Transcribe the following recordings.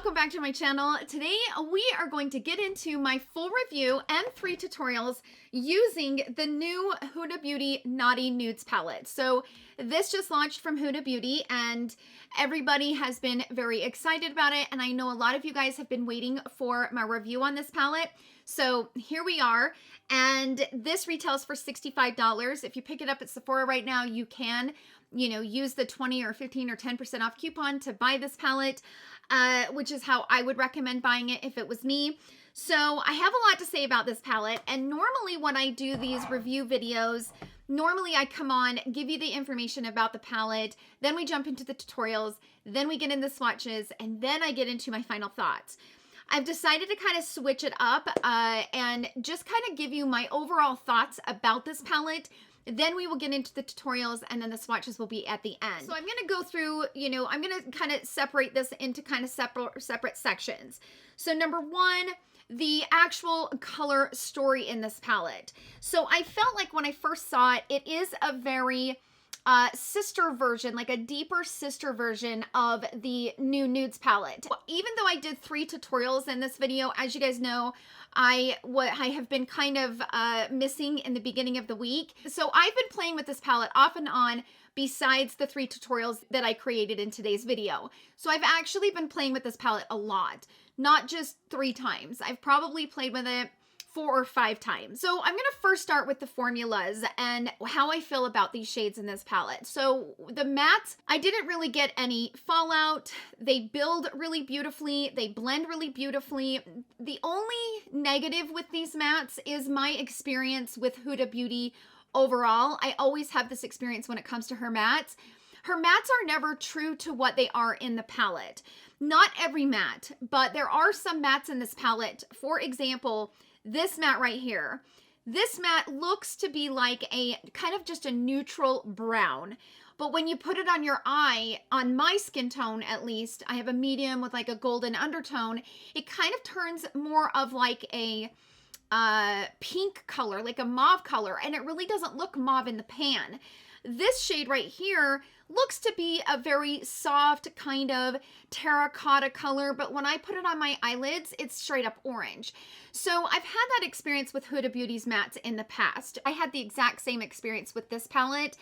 welcome back to my channel. Today we are going to get into my full review and 3 tutorials using the new Huda Beauty Naughty Nudes palette. So this just launched from Huda Beauty and everybody has been very excited about it, and I know a lot of you guys have been waiting for my review on this palette. So here we are, and this retails for $65. If you pick it up at Sephora right now, you can, use the 20 or 15 or 10% off coupon to buy this palette, which is how I would recommend buying it if it was me. So I have a lot to say about this palette, and normally when I do these review videos, normally I come on, give you the information about the palette, then we jump into the tutorials, then we get into swatches, and then I get into my final thoughts. I've decided to kind of switch it up and just kind of give you my overall thoughts about this palette. Then we will get into the tutorials, and then the swatches will be at the end. So I'm going to go through, I'm going to kind of separate this into kind of separate sections. So number one, the actual color story in this palette. So I felt like when I first saw it, it is a very sister version, like a deeper sister version of the new Nudes palette. Even though I did 3 tutorials in this video, as you guys know, I have been kind of missing in the beginning of the week. So I've been playing with this palette off and on besides the 3 tutorials that I created in today's video. So I've actually been playing with this palette a lot, not just 3 times. I've probably played with it 4 or 5 times. So I'm going to first start with the formulas and how I feel about these shades in this palette. So the mattes, I didn't really get any fallout. They build really beautifully. They blend really beautifully. The only negative with these mattes is my experience with Huda Beauty overall. I always have this experience when it comes to her mattes. Her mattes are never true to what they are in the palette. Not every matte, but there are some mattes in this palette. For example, this matte right here. This matte looks to be like a kind of just a neutral brown. But when you put it on your eye, on my skin tone at least, I have a medium with like a golden undertone, it kind of turns more of like a pink color, like a mauve color, and it really doesn't look mauve in the pan. This shade right here looks to be a very soft kind of terracotta color, but when I put it on my eyelids, it's straight up orange. So I've had that experience with Huda Beauty's mattes in the past. I had the exact same experience with this palette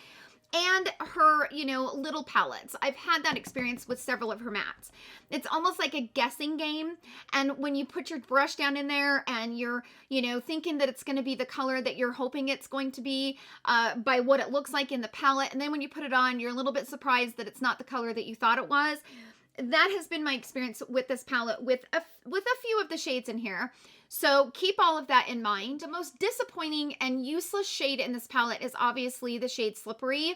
and her, little palettes. I've had that experience with several of her mattes. It's almost like a guessing game. And when you put your brush down in there and you're, thinking that it's going to be the color that you're hoping it's going to be by what it looks like in the palette. And then when you put it on, you're a little bit surprised that it's not the color that you thought it was. That has been my experience with this palette with a few of the shades in here. So keep all of that in mind. The most disappointing and useless shade in this palette is obviously the shade Slippery.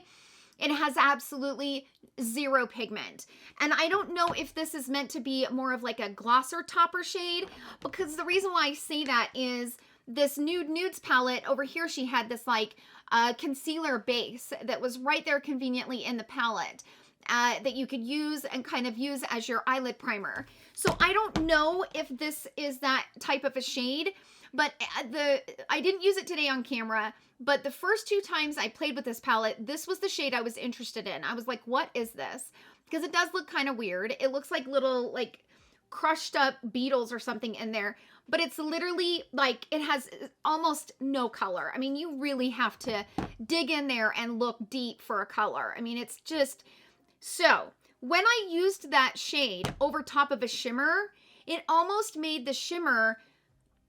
It has absolutely 0 pigment. And I don't know if this is meant to be more of like a glosser topper shade, because the reason why I say that is this Nudes palette over here, she had this like concealer base that was right there conveniently in the palette. That you could use and kind of use as your eyelid primer. So I don't know if this is that type of a shade, but I didn't use it today on camera, but the first 2 times I played with this palette, this was the shade I was interested in. I was like, what is this? Because it does look kind of weird. It looks like little like crushed up beetles or something in there, but it's literally like it has almost no color. I mean, you really have to dig in there and look deep for a color. I mean, it's just... So, when I used that shade over top of a shimmer, it almost made the shimmer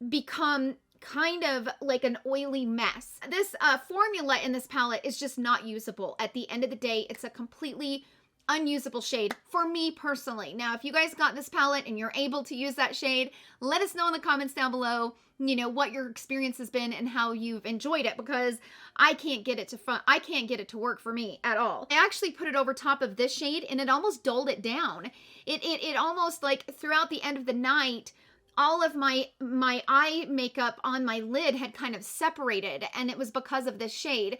become kind of like an oily mess. This formula in this palette is just not usable. At the end of the day, it's a completely unusable shade for me personally. Now, if you guys got this palette and you're able to use that shade, let us know in the comments down below, what your experience has been and how you've enjoyed it, because I can't get it to work for me at all. I actually put it over top of this shade and it almost dulled it down. It almost like throughout the end of the night, all of my eye makeup on my lid had kind of separated, and it was because of this shade.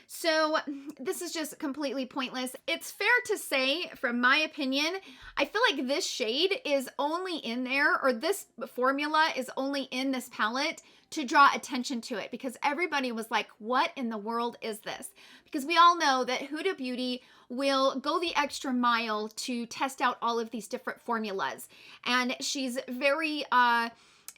So this is just completely pointless. It's fair to say, from my opinion, I feel like this shade is only in there, or this formula is only in this palette to draw attention to it, because everybody was like, what in the world is this? Because we all know that Huda Beauty will go the extra mile to test out all of these different formulas. And she's very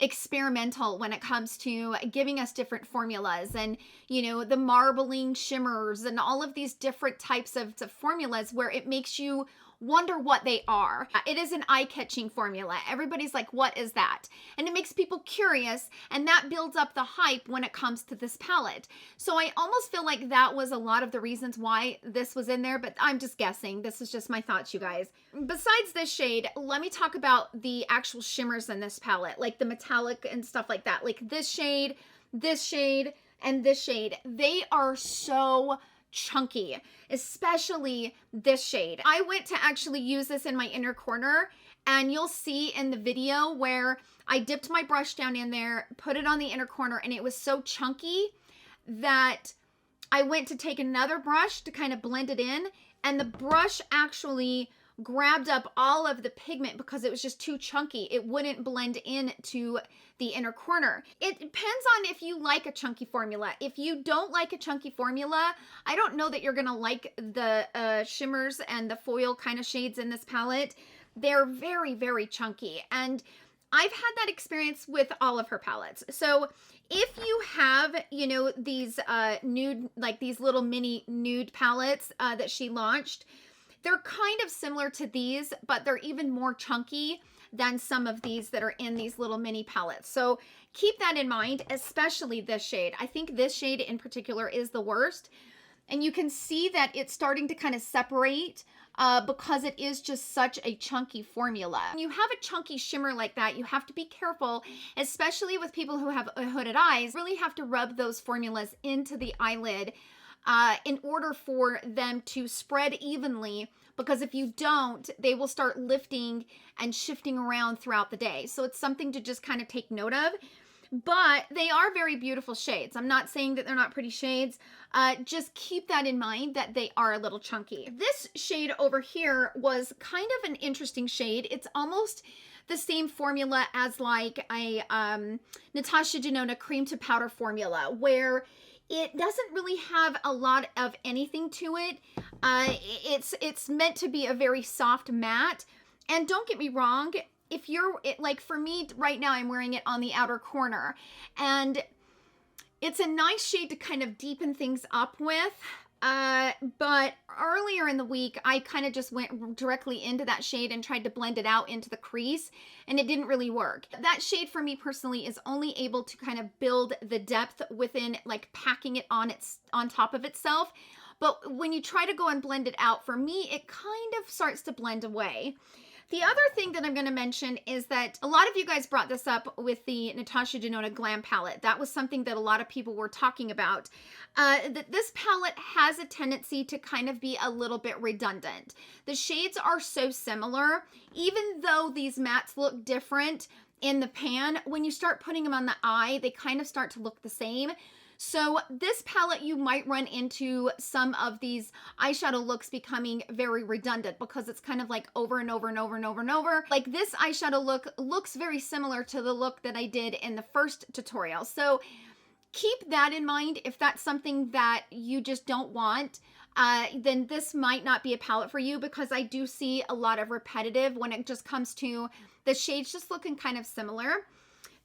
experimental when it comes to giving us different formulas, and you know, the marbling shimmers and all of these different types of formulas where it makes you wonder what they are. It is an eye-catching formula. Everybody's like, what is that? And it makes people curious, and that builds up the hype when it comes to this palette. So I almost feel like that was a lot of the reasons why this was in there, but I'm just guessing. This is just my thoughts, you guys. Besides this shade, let me talk about the actual shimmers in this palette, like the metallic and stuff like that. Like this shade, and this shade. They are so chunky, especially this shade. I went to actually use this in my inner corner, and you'll see in the video where I dipped my brush down in there, put it on the inner corner, and it was so chunky that I went to take another brush to kind of blend it in, and the brush actually grabbed up all of the pigment because it was just too chunky. It wouldn't blend in to the inner corner. It depends on if you like a chunky formula. If you don't like a chunky formula, I don't know that you're gonna like the shimmers and the foil kind of shades in this palette. They're very, very chunky, and I've had that experience with all of her palettes. So if you have, you know, these nude, like these little mini nude palettes that she launched, they're kind of similar to these, but they're even more chunky than some of these that are in these little mini palettes. So keep that in mind, especially this shade. I think this shade in particular is the worst. And you can see that it's starting to kind of separate because it is just such a chunky formula. When you have a chunky shimmer like that, you have to be careful, especially with people who have hooded eyes. Really have to rub those formulas into the eyelid in order for them to spread evenly, because if you don't, they will start lifting and shifting around throughout the day. So it's something to just kind of take note of. But they are very beautiful shades. I'm not saying that they're not pretty shades. Just keep that in mind, that they are a little chunky. This shade over here was kind of an interesting shade. It's almost the same formula as like a Natasha Denona cream to powder formula, where it doesn't really have a lot of anything to it. It's meant to be a very soft matte. And don't get me wrong, if you're, like for me right now, I'm wearing it on the outer corner, and it's a nice shade to kind of deepen things up with. But earlier in the week, I kind of just went directly into that shade and tried to blend it out into the crease, and it didn't really work. That shade for me personally is only able to kind of build the depth within, like packing it on top of itself. But when you try to go and blend it out, for me, it kind of starts to blend away. The other thing that I'm going to mention is that a lot of you guys brought this up with the Natasha Denona Glam palette. That was something that a lot of people were talking about. That this palette has a tendency to kind of be a little bit redundant. The shades are so similar, even though these mattes look different in the pan, when you start putting them on the eye, they kind of start to look the same. So this palette, you might run into some of these eyeshadow looks becoming very redundant, because it's kind of like over and over and over and over and over. Like this eyeshadow look looks very similar to the look that I did in the first tutorial. So keep that in mind. If that's something that you just don't want, then this might not be a palette for you, because I do see a lot of repetitive when it just comes to the shades just looking kind of similar.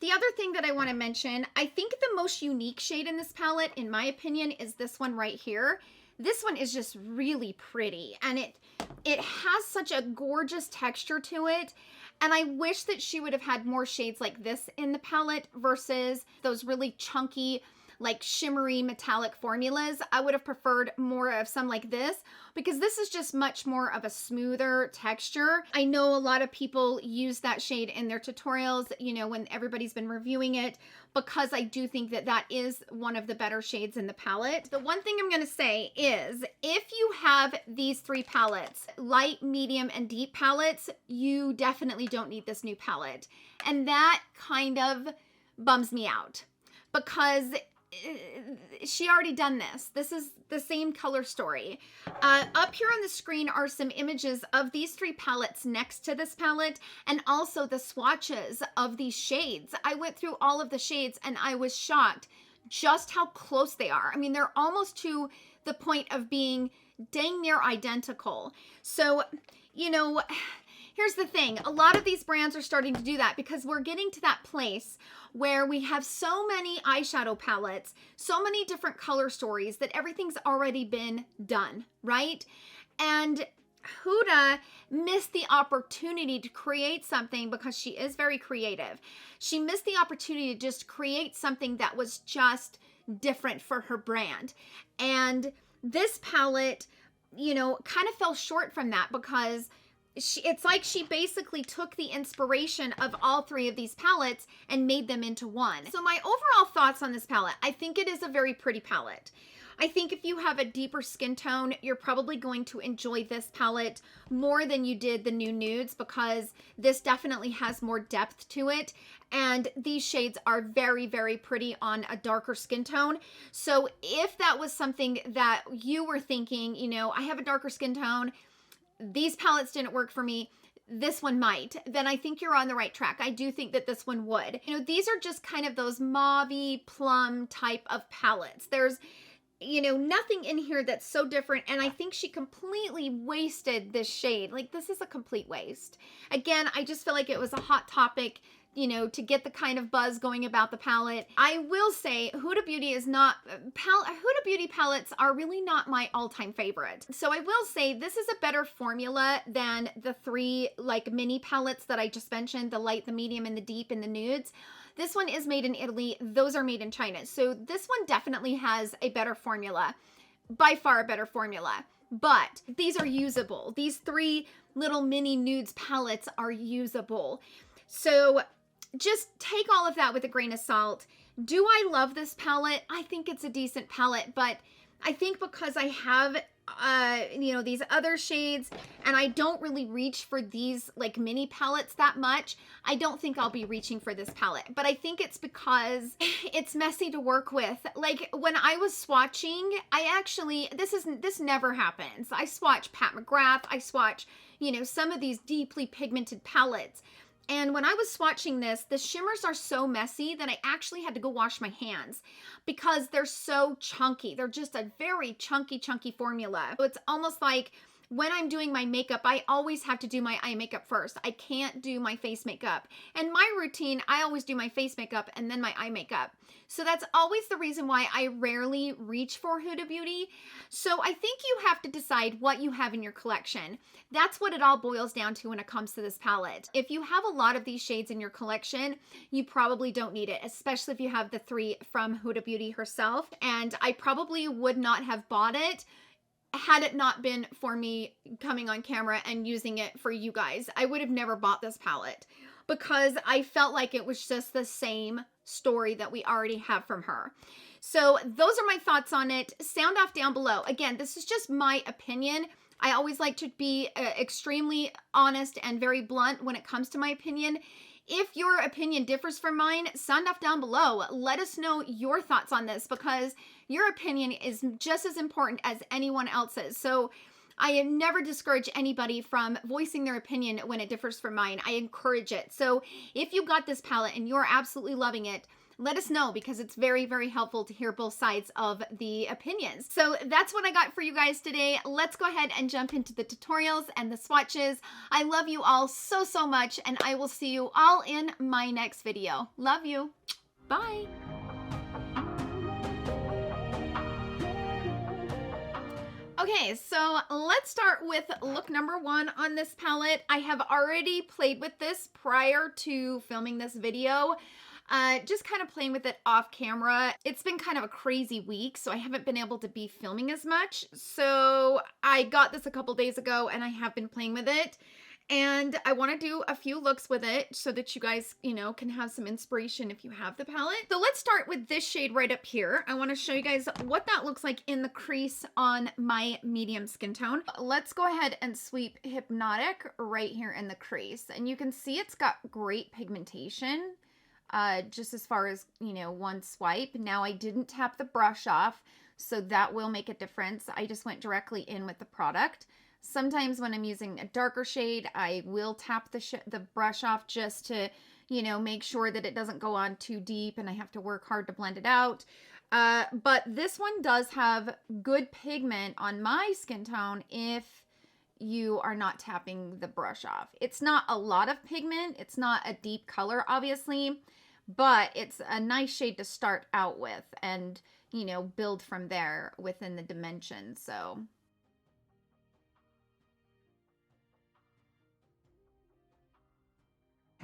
The other thing that I want to mention, I think the most unique shade in this palette, in my opinion, is this one right here. This one is just really pretty, and it has such a gorgeous texture to it. And I wish that she would have had more shades like this in the palette versus those really chunky, like shimmery metallic formulas. I would have preferred more of some like this, because this is just much more of a smoother texture. I know a lot of people use that shade in their tutorials, you know, when everybody's been reviewing it, because I do think that that is one of the better shades in the palette. The one thing I'm going to say is, if you have these three palettes, light, medium, and deep palettes, you definitely don't need this new palette. And that kind of bums me out, because she already done this. This is the same color story. Up here on the screen are some images of these 3 palettes next to this palette, and also the swatches of these shades. I went through all of the shades and I was shocked just how close they are. I mean, they're almost to the point of being dang near identical. So, you know, here's the thing. A lot of these brands are starting to do that because we're getting to that place where we have so many eyeshadow palettes, so many different color stories that everything's already been done, right? And Huda missed the opportunity to create something because she is very creative. She missed the opportunity to just create something that was just different for her brand. And this palette, you know, kind of fell short from that because it's like she basically took the inspiration of all 3 of these palettes and made them into one. So my overall thoughts on this palette, I think it is a very pretty palette. I think if you have a deeper skin tone, you're probably going to enjoy this palette more than you did the new Nudes because this definitely has more depth to it. And these shades are very, very pretty on a darker skin tone. So if that was something that you were thinking, you know, I have a darker skin tone, these palettes didn't work for me, this one might, then I think you're on the right track. I do think that this one would. You know, these are just kind of those mauve-y plum type of palettes. There's, you know, nothing in here that's so different, and I think she completely wasted this shade. Like, this is a complete waste. Again, I just feel like it was a hot topic, you know, to get the kind of buzz going about the palette. I will say Huda Beauty is not, Huda Beauty palettes are really not my all-time favorite. So I will say this is a better formula than the 3 like mini palettes that I just mentioned, the light, the medium, and the deep, and the nudes. This one is made in Italy. Those are made in China. So this one definitely has a better formula, by far a better formula. But these are usable. These 3 little mini nudes palettes are usable. So just take all of that with a grain of salt. Do I love this palette? I think it's a decent palette, but I think because I have, you know, these other shades and I don't really reach for these like mini palettes that much, I don't think I'll be reaching for this palette. But I think it's because it's messy to work with. Like when I was swatching, I actually, this never happens. I swatch Pat McGrath, I swatch, you know, some of these deeply pigmented palettes. And when I was swatching this, the shimmers are so messy that I actually had to go wash my hands because they're so chunky. They're just a very chunky formula. So it's almost like when I'm doing my makeup, I always have to do my eye makeup first. I can't do my face makeup. And my routine, I always do my face makeup and then my eye makeup. So that's always the reason why I rarely reach for Huda Beauty. So I think you have to decide what you have in your collection. That's what it all boils down to when it comes to this palette. If you have a lot of these shades in your collection, you probably don't need it, especially if you have the 3 from Huda Beauty herself. And I probably would not have bought it had it not been for me coming on camera and using it for you guys. I would have never bought this palette because I felt like it was just the same story that we already have from her. So those are my thoughts on it. Sound off down below. Again, this is just my opinion. I always like to be extremely honest and very blunt when it comes to my opinion. If your opinion differs from mine, sound off down below. Let us know your thoughts on this because your opinion is just as important as anyone else's. So I never discourage anybody from voicing their opinion when it differs from mine. I encourage it. So if you got this palette and you're absolutely loving it, let us know because it's very, very helpful to hear both sides of the opinions. So that's what I got for you guys today. Let's go ahead and jump into the tutorials and the swatches. I love you all so, so much, and I will see you all in my next video. Love you. Bye. Okay, so let's start with look number 1 on this palette. I have already played with this prior to filming this video. Just kind of playing with it off camera. It's been kind of a crazy week, so I haven't been able to be filming as much. So I got this a couple days ago and I have been playing with it. And I want to do a few looks with it so that you guys, you know, can have some inspiration if you have the palette. So let's start with this shade right up here. I want to show you guys what that looks like in the crease on my medium skin tone. Let's go ahead and sweep Hypnotic right here in the crease. And you can see it's got great pigmentation. just as far as, you know, one swipe. Now I didn't tap the brush off, so that will make a difference. I just went directly in with the product. Sometimes when I'm using a darker shade, I will tap the brush off just to, you know, make sure that it doesn't go on too deep and I have to work hard to blend it out. But this one does have good pigment on my skin tone if you are not tapping the brush off. It's not a lot of pigment. It's not a deep color, obviously, but it's a nice shade to start out with and, you know, build from there within the dimensions. So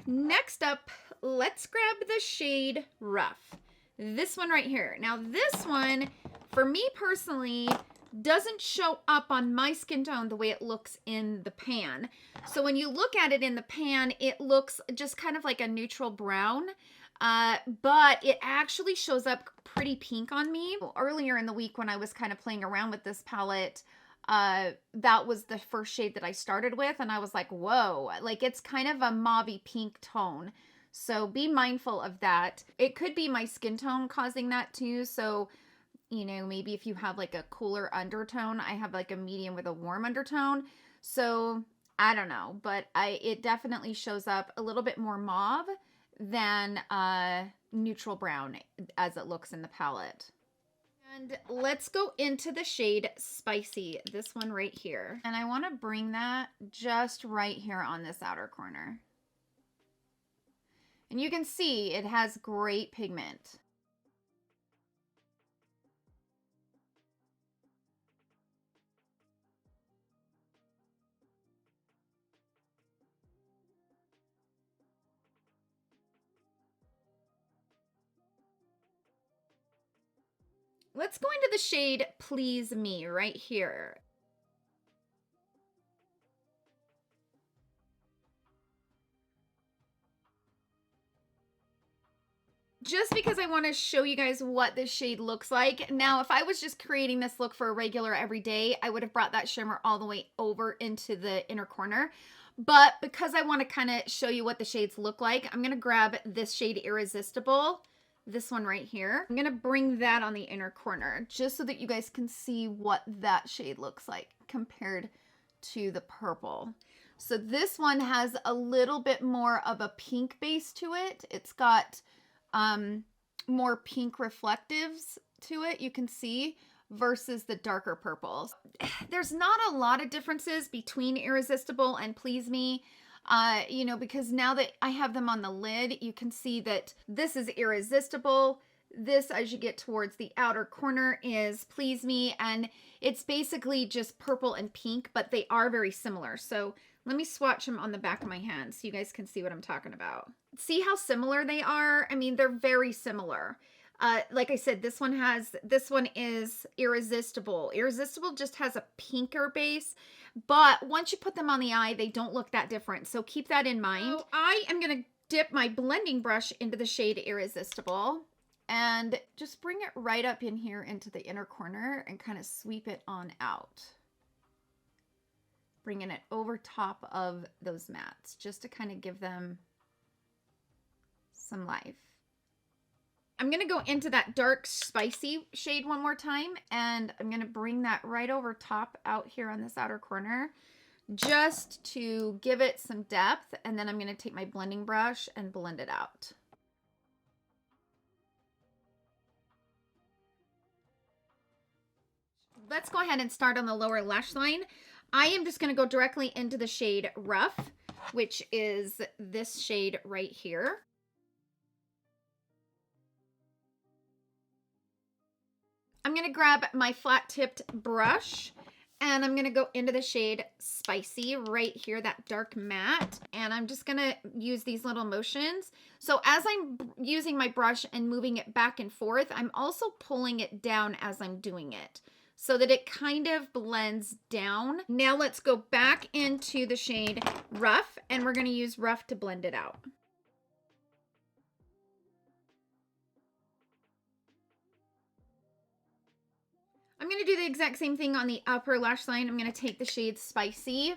next up, let's grab the shade Rough. This one right here. Now this one, for me personally, doesn't show up on my skin tone the way it looks in the pan. So when you look at it in the pan, it looks just kind of like a neutral brown, but it actually shows up pretty pink on me. Earlier in the week when I was kind of playing around with this palette, that was the first shade that I started with, and I was like, whoa, like it's kind of a mauvey pink tone. So be mindful of that. It could be my skin tone causing that too. So, you know, maybe if you have like a cooler undertone, I have like a medium with a warm undertone. So I don't know, but it definitely shows up a little bit more mauve than neutral brown as it looks in the palette. And let's go into the shade Spicy, this one right here. And I want to bring that just right here on this outer corner. And you can see it has great pigment. Let's go into the shade Please Me right here. Just because I want to show you guys what this shade looks like. Now, if I was just creating this look for a regular everyday, I would have brought that shimmer all the way over into the inner corner. But because I want to kind of show you what the shades look like, I'm going to grab this shade Irresistible, this one right here. I'm going to bring that on the inner corner just so that you guys can see what that shade looks like compared to the purple. So this one has a little bit more of a pink base to it. It's got more pink reflectives to it, you can see, versus the darker purples. There's not a lot of differences between Irresistible and Please Me, you know, because now that I have them on the lid, you can see that this is Irresistible. This, as you get towards the outer corner, is Please Me, and it's basically just purple and pink, but they are very similar. So let me swatch them on the back of my hand so you guys can see what I'm talking about. See how similar they are? I mean, they're very similar. Like I said, this one is Irresistible. Irresistible just has a pinker base, but once you put them on the eye, they don't look that different. So keep that in mind. So I am going to dip my blending brush into the shade Irresistible and just bring it right up in here into the inner corner and kind of sweep it on out. Bringing it over top of those mats just to kind of give them some life. I'm going to go into that dark spicy shade one more time, and I'm going to bring that right over top out here on this outer corner just to give it some depth, and then I'm going to take my blending brush and blend it out. Let's go ahead and start on the lower lash line. I am just going to go directly into the shade Rough, which is this shade right here. I'm going to grab my flat-tipped brush, and I'm going to go into the shade Spicy right here, that dark matte, and I'm just going to use these little motions. So as I'm using my brush and moving it back and forth, I'm also pulling it down as I'm doing it, so that it kind of blends down. Now let's go back into the shade Rough, and we're going to use Rough to blend it out. I'm going to do the exact same thing on the upper lash line. I'm going to take the shade Spicy,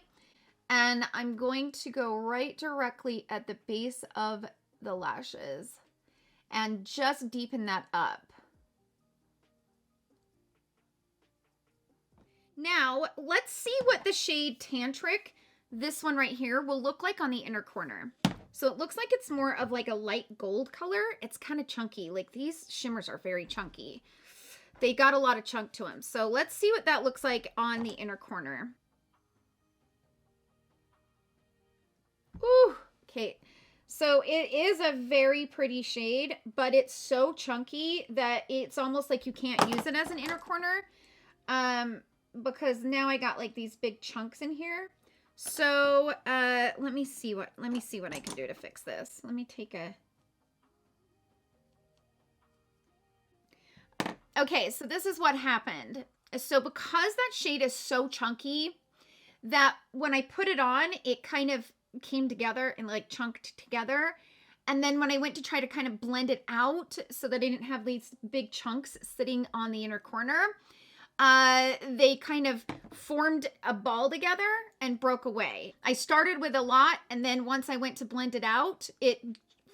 and I'm going to go right directly at the base of the lashes. and just deepen that up. Now, let's see what the shade Tantric, this one right here, will look like on the inner corner. So it looks like it's more of like a light gold color. It's kind of chunky. Like these shimmers are very chunky. They got a lot of chunk to them. So let's see what that looks like on the inner corner. Ooh, okay. So it is a very pretty shade, but it's so chunky that it's almost like you can't use it as an inner corner. Because now I got like these big chunks in here. So, let me see what I can do to fix this. Let me take a... Okay, so this is what happened. So because that shade is so chunky that when I put it on, it kind of came together and like chunked together. And then when I went to try to kind of blend it out so that I didn't have these big chunks sitting on the inner corner, they kind of formed a ball together and broke away. I started with a lot, and then once I went to blend it out, it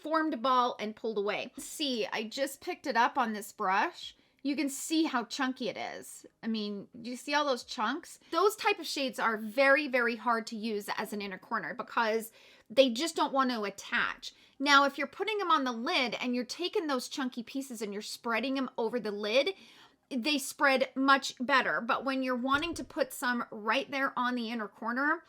formed a ball and pulled away. See, I just picked it up on this brush. You can see how chunky it is. I mean, do you see all those chunks? Those type of shades are very, very hard to use as an inner corner because they just don't want to attach. Now, if you're putting them on the lid and you're taking those chunky pieces and you're spreading them over the lid, they spread much better. But when you're wanting to put some right there on the inner corner,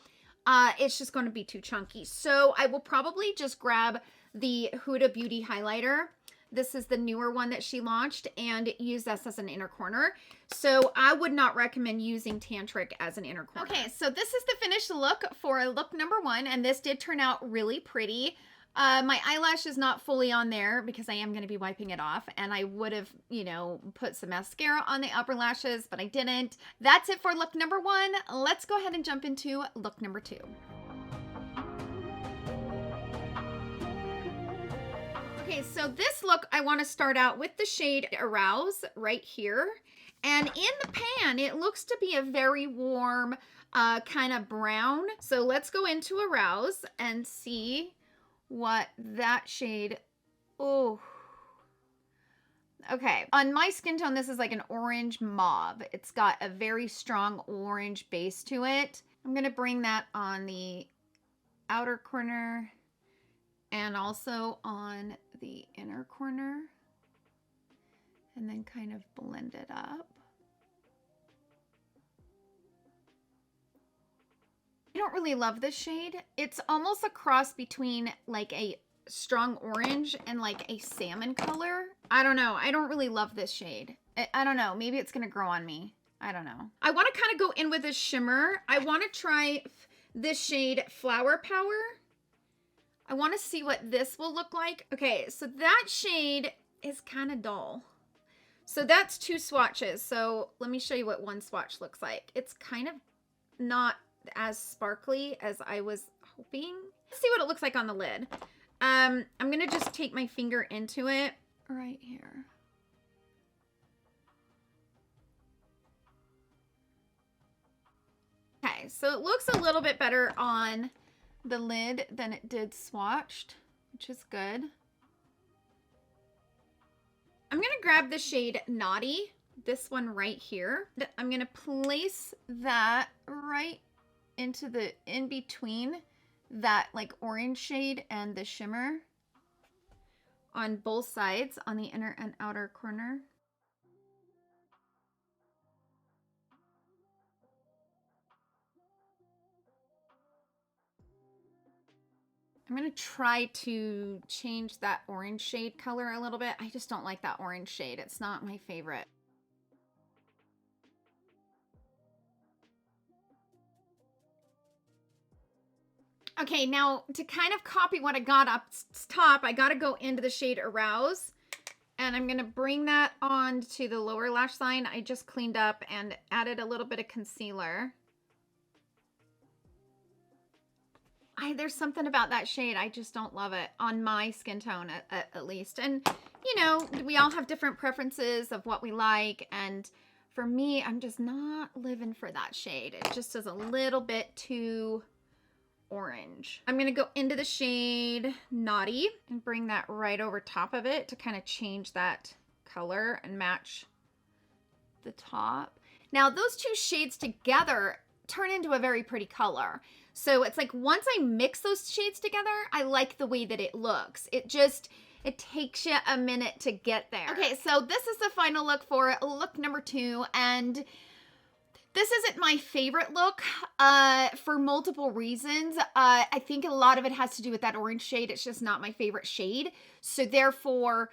it's just going to be too chunky. So I will probably just grab the Huda Beauty highlighter. This is the newer one that she launched, and use this as an inner corner. So I would not recommend using Tantric as an inner corner. Okay, so this is the finished look for look number 1, and this did turn out really pretty. My eyelash is not fully on there because I am going to be wiping it off, and I would have, you know, put some mascara on the upper lashes, but I didn't. That's it for look number 1. Let's go ahead and jump into look number 2. Okay, so this look, I want to start out with the shade Arouse right here. And in the pan, it looks to be a very warm kind of brown. So let's go into Arouse and see what that shade, oh. Okay, on my skin tone, this is like an orange mauve. It's got a very strong orange base to it. I'm going to bring that on the outer corner and also on the inner corner, and then kind of blend it up. I don't really love this shade. It's almost a cross between like a strong orange and like a salmon color. I don't know. I don't really love this shade. I don't know. Maybe it's gonna grow on me. I don't know. I want to kind of go in with a shimmer. I want to try this shade Flower Power. I want to see what this will look like. Okay, so that shade is kind of dull. So that's 2 swatches. So let me show you what one swatch looks like. It's kind of not as sparkly as I was hoping. Let's see what it looks like on the lid. I'm going to just take my finger into it right here. Okay, so it looks a little bit better on the lid than it did swatched, which is good. I'm gonna grab the shade Naughty, this one right here. I'm gonna place that right into the in between that like orange shade and the shimmer on both sides, on the inner and outer corner. I'm going to try to change that orange shade color a little bit. I just don't like that orange shade. It's not my favorite. Okay, now to kind of copy what I got up top, I got to go into the shade Arouse. And I'm going to bring that on to the lower lash line. I just cleaned up and added a little bit of concealer. There's something about that shade. I just don't love it on my skin tone at least. And, you know, we all have different preferences of what we like. And for me, I'm just not living for that shade. It just is a little bit too orange. I'm gonna go into the shade Naughty and bring that right over top of it to kind of change that color and match the top. Now those two shades together turn into a very pretty color. So it's like once I mix those shades together, I like the way that it looks. It takes you a minute to get there. Okay, so this is the final look for look number 2, and this isn't my favorite look for multiple reasons. I think a lot of it has to do with that orange shade. It's just not my favorite shade. So therefore,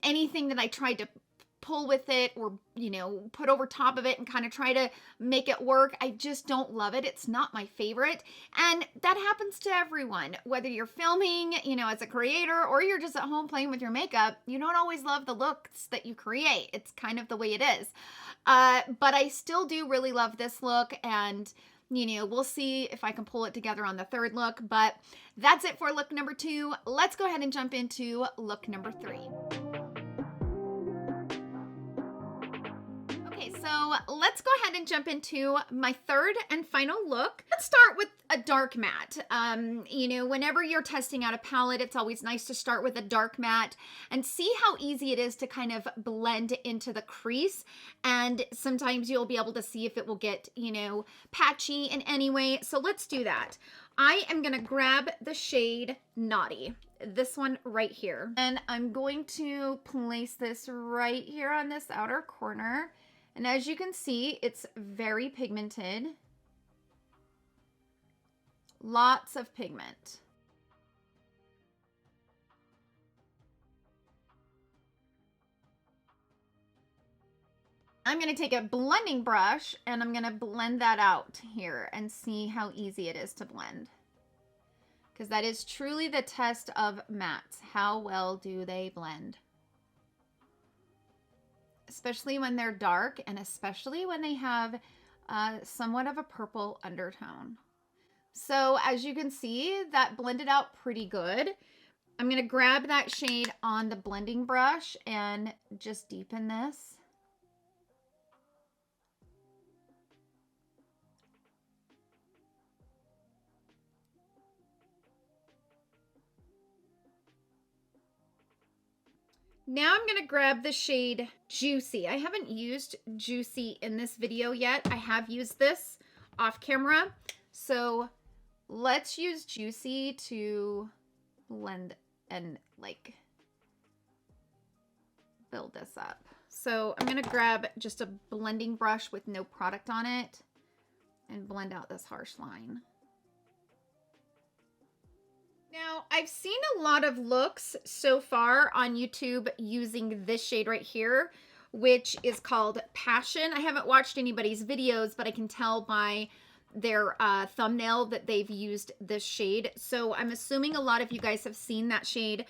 anything that I tried to pull with it or, you know, put over top of it and kind of try to make it work, I just don't love it. It's not my favorite. And that happens to everyone, whether you're filming, you know, as a creator, or you're just at home playing with your makeup. You don't always love the looks that you create. It's kind of the way it is. But I still do really love this look, and you know, we'll see if I can pull it together on the third look, but that's it for look number 2. Let's go ahead and jump into look number 3. So let's go ahead and jump into my third and final look. Let's start with a dark matte. You know, whenever you're testing out a palette, it's always nice to start with a dark matte and see how easy it is to kind of blend into the crease. And sometimes you'll be able to see if it will get, you know, patchy in any way. So let's do that. I am going to grab the shade Naughty, this one right here. And I'm going to place this right here on this outer corner. And as you can see, it's very pigmented. Lots of pigment. I'm going to take a blending brush and I'm going to blend that out here and see how easy it is to blend. Because that is truly the test of mattes. How well do they blend? Especially when they're dark, and especially when they have somewhat of a purple undertone. So as you can see, that blended out pretty good. I'm going to grab that shade on the blending brush and just deepen this. Now I'm going to grab the shade Juicy. I haven't used Juicy in this video yet. I have used this off camera. So let's use Juicy to blend and like build this up. So I'm going to grab just a blending brush with no product on it and blend out this harsh line. Now, I've seen a lot of looks so far on YouTube using this shade right here, which is called Passion. I haven't watched anybody's videos, but I can tell by their thumbnail that they've used this shade. So I'm assuming a lot of you guys have seen that shade,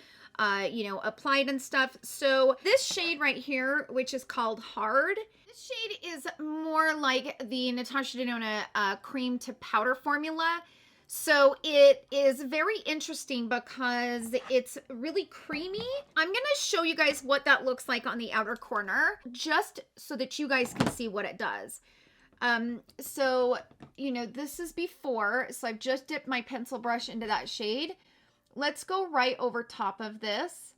you know, applied and stuff. So this shade right here, which is called Hard, this shade is more like the Natasha Denona cream to powder formula. So it is very interesting because it's really creamy. I'm going to show you guys what that looks like on the outer corner, just so that you guys can see what it does. So, you know, this is before, so I've just dipped my pencil brush into that shade. Let's go right over top of this.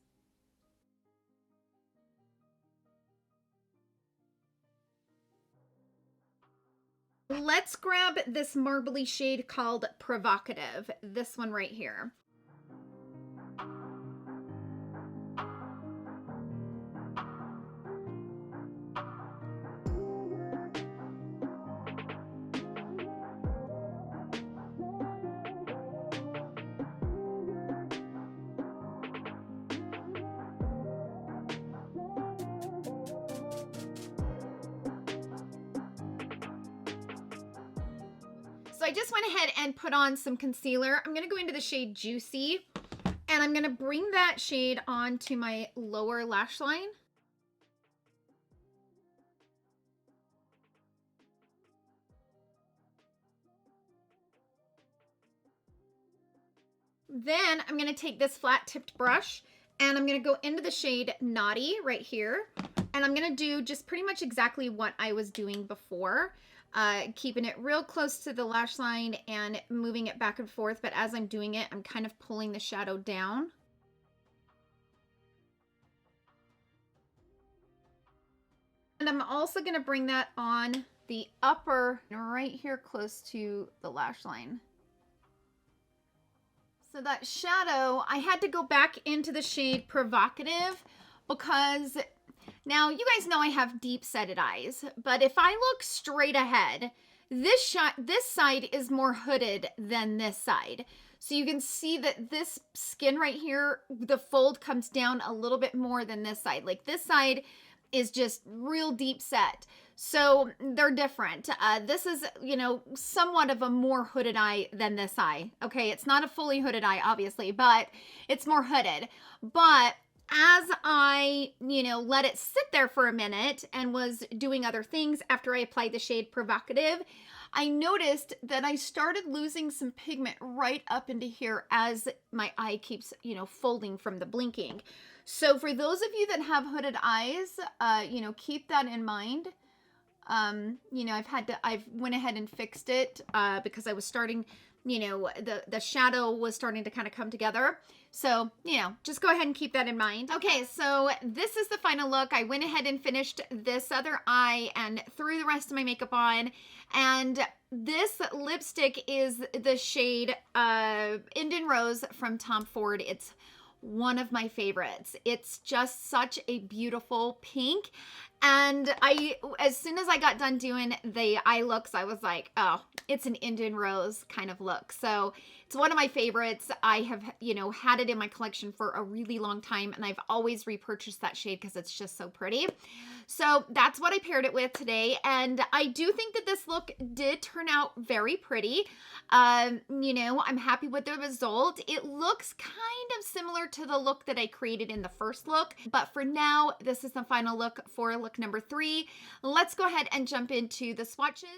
Let's grab this marbly shade called Provocative, this one right here. So I just went ahead and put on some concealer. I'm going to go into the shade Juicy, and I'm going to bring that shade onto my lower lash line. Then I'm going to take this flat tipped brush and I'm going to go into the shade Naughty right here. And I'm going to do just pretty much exactly what I was doing before. keeping it real close to the lash line and moving it back and forth. But as I'm doing it, I'm kind of pulling the shadow down. And I'm also going to bring that on the upper, right here close to the lash line. So that shadow, I had to go back into the shade Provocative because now you guys know I have deep setted eyes, but if I look straight ahead, this side is more hooded than this side. So you can see that this skin right here, the fold comes down a little bit more than this side. Like this side is just real deep set. So they're different. This is, you know, somewhat of a more hooded eye than this eye. Okay, it's not a fully hooded eye, obviously, but it's more hooded. But as I, you know, let it sit there for a minute and was doing other things after I applied the shade Provocative, I noticed that I started losing some pigment right up into here as my eye keeps, you know, folding from the blinking. So for those of you that have hooded eyes, you know, keep that in mind. You know, I've went ahead and fixed it, because I was starting, you know, the shadow was starting to kind of come together. So, you know, just go ahead and keep that in mind. Okay, so this is the final look. I went ahead and finished this other eye and threw the rest of my makeup on. And this lipstick is the shade, Indian Rose from Tom Ford. It's one of my favorites. It's just such a beautiful pink. And as soon as I got done doing the eye looks, I was like, oh, it's an Indian Rose kind of look. So it's one of my favorites. I have, you know, had it in my collection for a really long time, and I've always repurchased that shade because it's just so pretty. So that's what I paired it with today. And I do think that this look did turn out very pretty. You know, I'm happy with the result. It looks kind of similar to the look that I created in the first look. But for now, this is the final look for look number 3. Let's go ahead and jump into the swatches.